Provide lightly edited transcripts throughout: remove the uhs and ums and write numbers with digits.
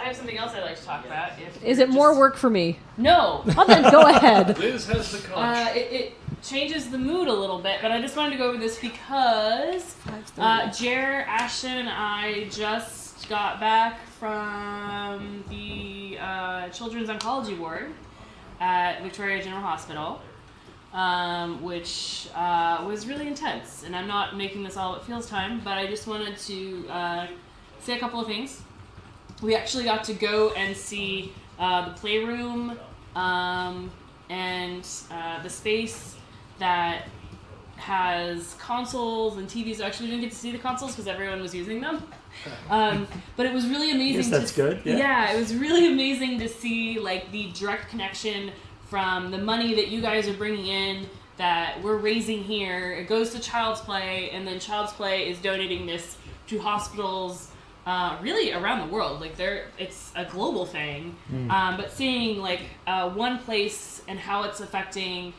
have something else I'd like to talk about. Is it more work for me? No. Well, then go ahead. Liz has the conch. It changes the mood a little bit, but I just wanted to go over this because Jer, Ashton, and I just got back from the Children's Oncology Ward at Victoria General Hospital, which was really intense. And I'm not making this all at Feels Time, but I just wanted to say a couple of things. We actually got to go and see the playroom and the space that has consoles and TVs. Actually, we didn't get to see the consoles because everyone was using them. But it was really amazing. Yes, that's good. Yeah, it was really amazing to see like the direct connection from the money that you guys are bringing in that we're raising here. It goes to Child's Play, and then Child's Play is donating this to hospitals really around the world. Like it's a global thing. But seeing like one place and how it's affecting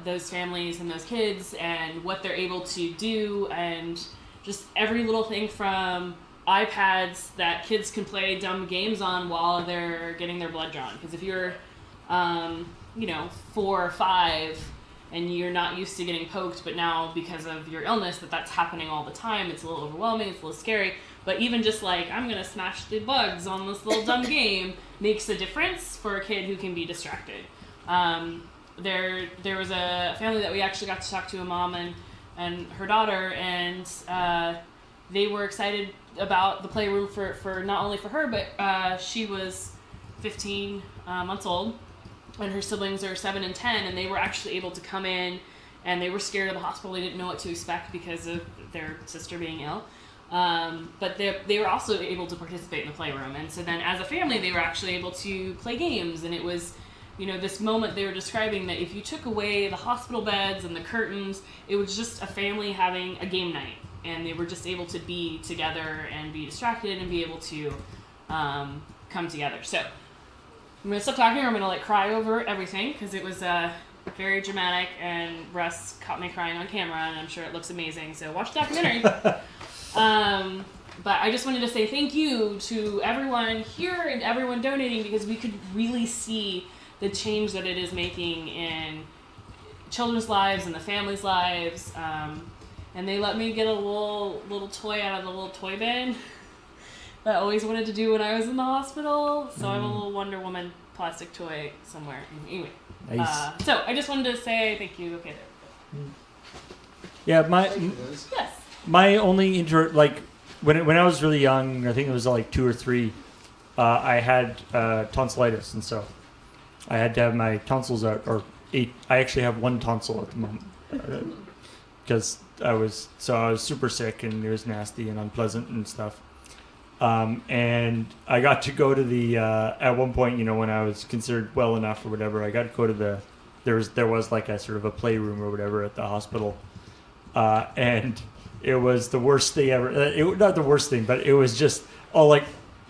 those families and those kids and what they're able to do, and just every little thing from iPads that kids can play dumb games on while they're getting their blood drawn. Because if you're 4 or 5 and you're not used to getting poked, but now because of your illness that's happening all the time, it's a little overwhelming, it's a little scary. But even just like, I'm gonna smash the bugs on this little dumb game makes a difference for a kid who can be distracted. There was a family that we actually got to talk to, a mom and her daughter, and they were excited about the playroom for not only for her, but she was 15 months old, and her siblings are 7 and 10, and they were actually able to come in, and they were scared of the hospital. They didn't know what to expect because of their sister being ill. But they were also able to participate in the playroom. And so then as a family, they were actually able to play games. And it was, this moment they were describing that if you took away the hospital beds and the curtains, it was just a family having a game night. And they were just able to be together and be distracted and be able to come together. So I'm going to stop talking, or I'm going to cry over everything because it was very dramatic, and Russ caught me crying on camera, and I'm sure it looks amazing. So watch the documentary. But I just wanted to say thank you to everyone here and everyone donating, because we could really see the change that it is making in children's lives and the families' lives. And they let me get a little toy out of the little toy bin that I always wanted to do when I was in the hospital. So I have a little Wonder Woman plastic toy somewhere. Anyway, nice. So I just wanted to say thank you. Okay, there. Yeah, Yes. my only when I was really young, I think it was 2 or 3, I had tonsillitis, and so I had to have my tonsils out, or 8. I actually have 1 tonsil at the moment because I was super sick, and it was nasty and unpleasant and stuff. And I got to go to the at one point, when I was considered well enough or whatever, I got to go to there was like a sort of a playroom or whatever at the hospital, and it was the worst thing ever. Not the worst thing, but it was just all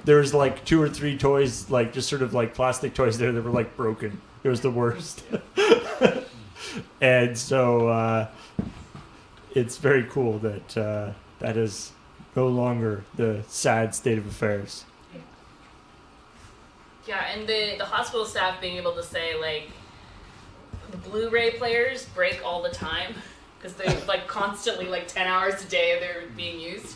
there was 2 or 3 toys, just sort of plastic toys there that were broken. It was the worst. And so it's very cool that that is no longer the sad state of affairs. Yeah, and the hospital staff being able to say the Blu-ray players break all the time because they constantly 10 hours a day they're being used,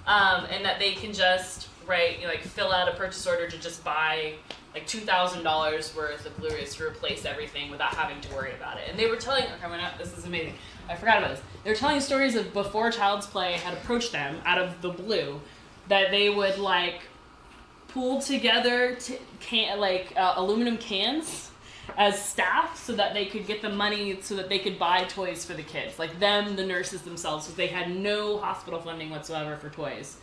and that they can just fill out a purchase order to just buy $2,000 worth of Blu-rays to replace everything without having to worry about it. And they were telling, this is amazing. I forgot about this. They were telling stories of before Child's Play had approached them out of the blue, that they would pool together aluminum cans as staff so that they could get the money so that they could buy toys for the kids, the nurses themselves, because they had no hospital funding whatsoever for toys.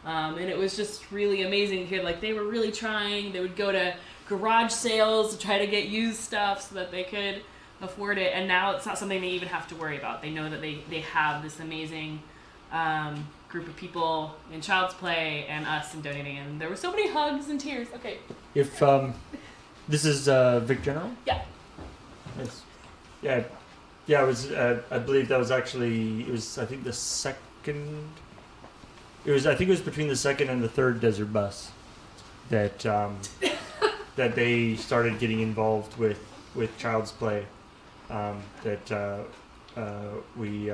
And it was just really amazing to hear, they were really trying. They would go to garage sales to try to get used stuff so that they could afford it. And now it's not something they even have to worry about. They know that they have this amazing group of people in Child's Play and us and donating. And there were so many hugs and tears. Okay. If this is Vic General? Yeah. Yes. Yeah. Yeah, it was, I believe that was actually, I think the second... I think it was between the second and the third desert bus that that they started getting involved with Child's Play. We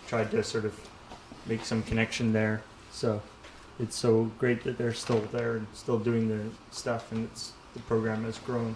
tried to sort of make some connection there. So it's so great that they're still there and still doing their stuff, and the program has grown.